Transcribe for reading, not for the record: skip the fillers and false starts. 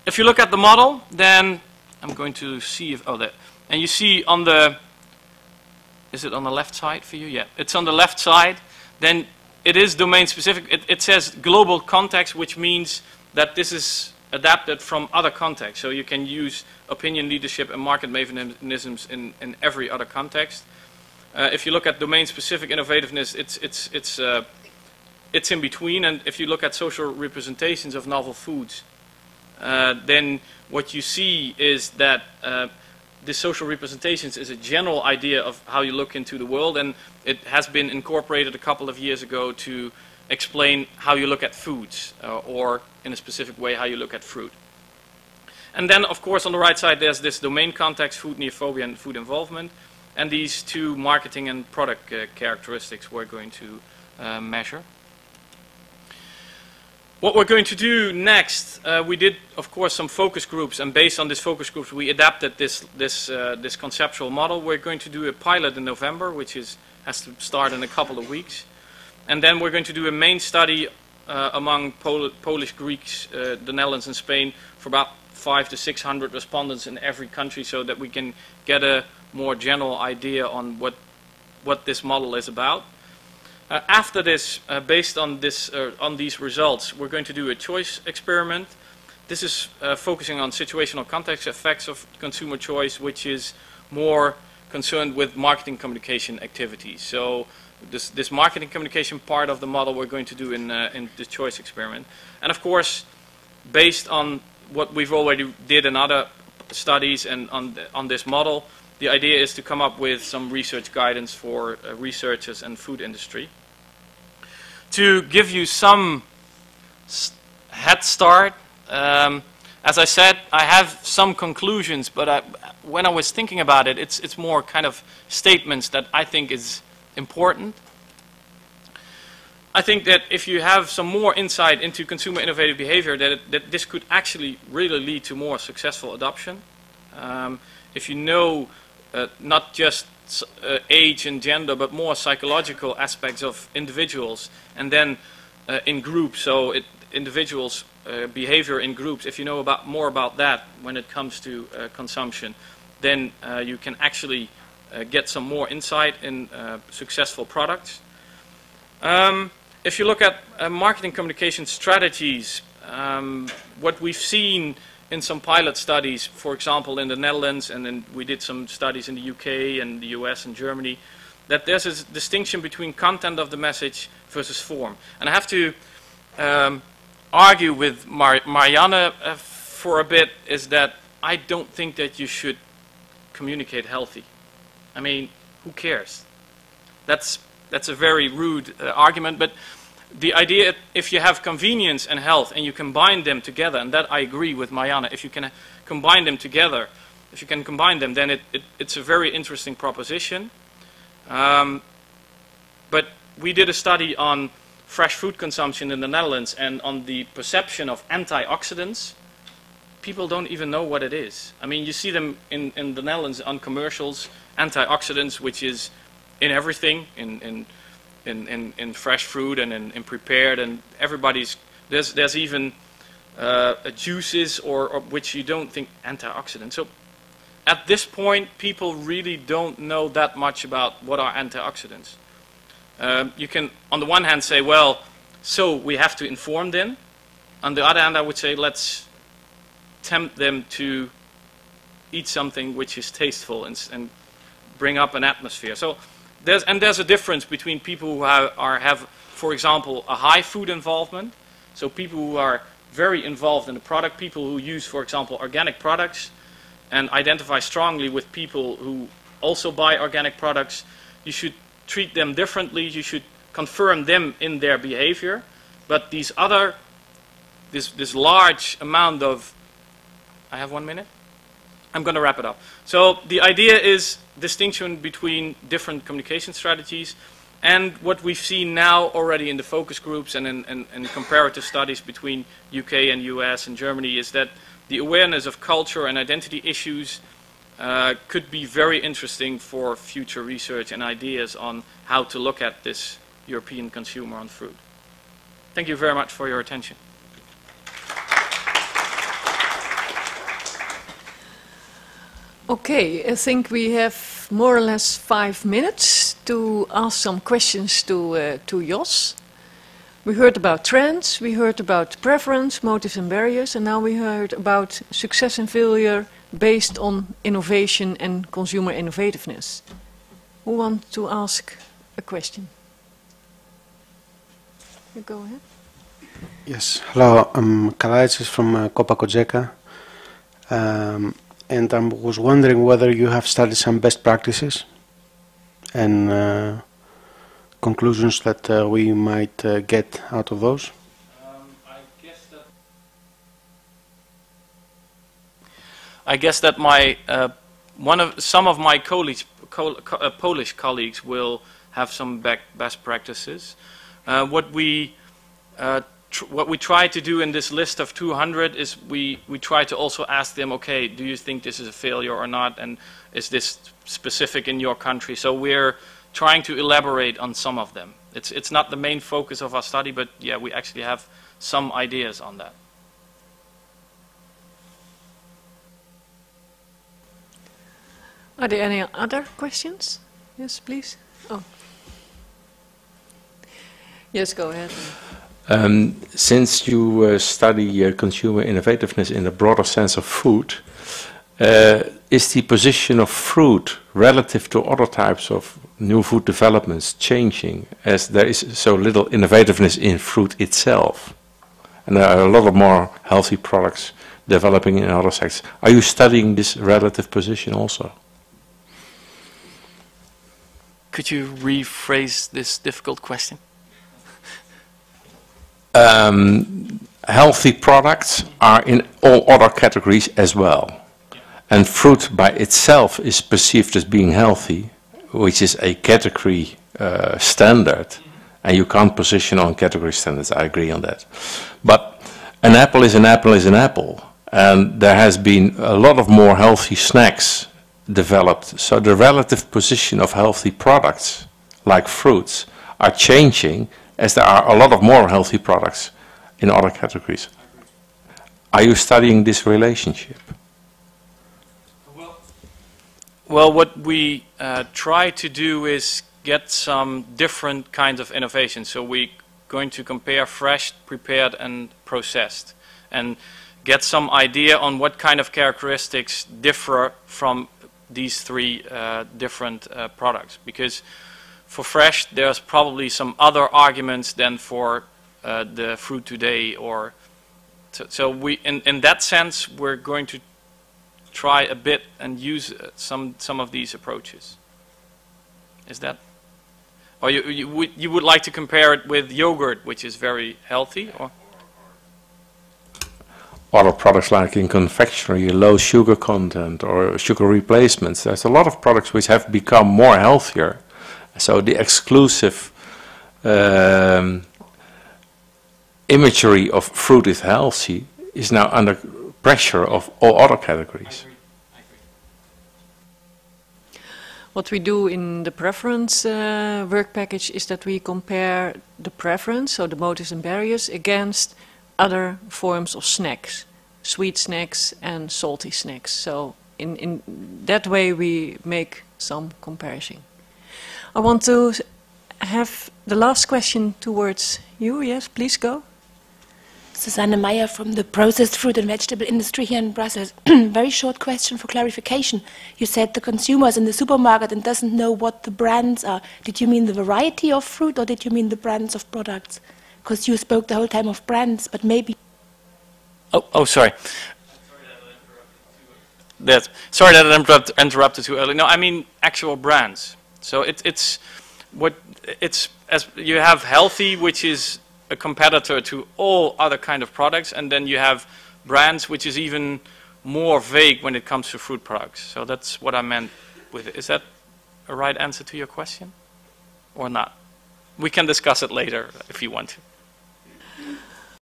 If you look at the model, then I'm going to see if, oh, there. And you see on the, is it on the left side for you? Yeah, it's on the left side. Then it is domain specific. It says global context, which means that this is adapted from other contexts. So you can use opinion leadership and market mechanisms in every other context. If you look at domain specific innovativeness, it's in between. And if you look at social representations of novel foods, then what you see is that the social representations is a general idea of how you look into the world, and it has been incorporated a couple of years ago to explain how you look at foods, or in a specific way how you look at fruit. And then, of course, on the right side there's this domain context, food neophobia and food involvement, and these two marketing and product characteristics we're going to measure. What we're going to do next, we did, of course, some focus groups, and based on these focus groups, we adapted this conceptual model. We're going to do a pilot in November, which has to start in a couple of weeks, and then we're going to do a main study among Polish, Greeks, the Netherlands, and Spain for about 500 to 600 respondents in every country, so that we can get a more general idea on what this model is about. After this, based on these results, we're going to do a choice experiment. This is focusing on situational context effects of consumer choice, which is more concerned with marketing communication activities. So this marketing communication part of the model we're going to do in the choice experiment. And of course, based on what we've already did in other studies and on this model, the idea is to come up with some research guidance for researchers and food industry. To give you some head start, as I said, I have some conclusions, but when I was thinking about it, it's more kind of statements that I think is important. I think that if you have some more insight into consumer innovative behavior, that this could actually really lead to more successful adoption. If you know not just age and gender, but more psychological aspects of individuals, and then in groups, so individuals' behavior in groups, if you know more about that when it comes to consumption, then you can actually get some more insight in successful products. If you look at marketing communication strategies, what we've seen in some pilot studies, for example in the Netherlands, and then we did some studies in the UK and the US and Germany, that there's a distinction between content of the message versus form. And I have to argue with Marianne for a bit, is that I don't think that you should communicate healthy. I mean, who cares? That's a very rude argument, but the idea, if you have convenience and health and you combine them together, and that I agree with Marianne, if you can combine them together, if you can combine them, then it's a very interesting proposition. But we did a study on fresh food consumption in the Netherlands and on the perception of antioxidants. People don't even know what it is. I mean, you see them in the Netherlands on commercials, antioxidants, which is in everything, in fresh fruit and in prepared, and there's even juices or which you don't think antioxidants. So at this point, people really don't know that much about what are antioxidants. You can, on the one hand, say, well, so we have to inform them. On the other hand, I would say, let's tempt them to eat something which is tasteful and bring up an atmosphere. So there's a difference between people who have, for example, a high food involvement. So people who are very involved in the product, people who use, for example, organic products, and identify strongly with people who also buy organic products. You should treat them differently. You should confirm them in their behavior. But these other, this large amount of, I have 1 minute? I'm going to wrap it up. So the idea is distinction between different communication strategies, and what we've seen now already in the focus groups and in comparative studies between UK and US and Germany is that the awareness of culture and identity issues could be very interesting for future research and ideas on how to look at this European consumer on fruit. Thank you very much for your attention. Okay, I think we have more or less 5 minutes to ask some questions to Jos. We heard about trends, we heard about preference, motives and barriers, and now we heard about success and failure based on innovation and consumer innovativeness. Who wants to ask a question? You go ahead. Yes, hello, I'm Kalaitis from Copa Cogeca. And I was wondering whether you have studied some best practices and conclusions that we might get out of those. I guess that my some of my colleagues, Polish colleagues, will have some best practices. What we try to do in this list of 200 is we try to also ask them, okay, do you think this is a failure or not, and is this specific in your country? So we're trying to elaborate on some of them. It's not the main focus of our study, but yeah, we actually have some ideas on that. Are there any other questions? Yes, please. Oh. Yes, go ahead. Since you study consumer innovativeness in the broader sense of food, is the position of fruit relative to other types of new food developments changing, as there is so little innovativeness in fruit itself? And there are a lot of more healthy products developing in other sectors. Are you studying this relative position also? Could you rephrase this difficult question? Healthy products are in all other categories as well. And fruit by itself is perceived as being healthy, which is a category standard. And you can't position on category standards, I agree on that. But an apple is an apple is an apple. And there has been a lot of more healthy snacks developed. So the relative position of healthy products, like fruits, are changing as there are a lot of more healthy products in other categories. Are you studying this relationship? Well, what we try to do is get some different kinds of innovation. So we're going to compare fresh, prepared and processed and get some idea on what kind of characteristics differ from these three different products. Because for fresh, there's probably some other arguments than for the fruit today. Or so we, in that sense, we're going to try a bit and use some of these approaches. Is that? Or you would like to compare it with yogurt, which is very healthy, or? Other products like in confectionery, low sugar content or sugar replacements. There's a lot of products which have become more healthier. So the exclusive imagery of fruit is healthy is now under pressure of all other categories. I agree. What we do in the preference work package is that we compare the preference, so the motives and barriers, against other forms of snacks, sweet snacks and salty snacks. So in that way we make some comparison. I want to have the last question towards you. Yes, please go. Susanne Meyer from the processed fruit and vegetable industry here in Brussels. Very short question for clarification. You said the consumer is in the supermarket and doesn't know what the brands are. Did you mean the variety of fruit or did you mean the brands of products? Because you spoke the whole time of brands, but maybe... Oh, sorry. Sorry that I interrupted too early. No, I mean actual brands. So it's as you have healthy, which is a competitor to all other kind of products, and then you have brands which is even more vague when it comes to fruit products. So that's what I meant with it. Is that a right answer to your question or not? We can discuss it later if you want to.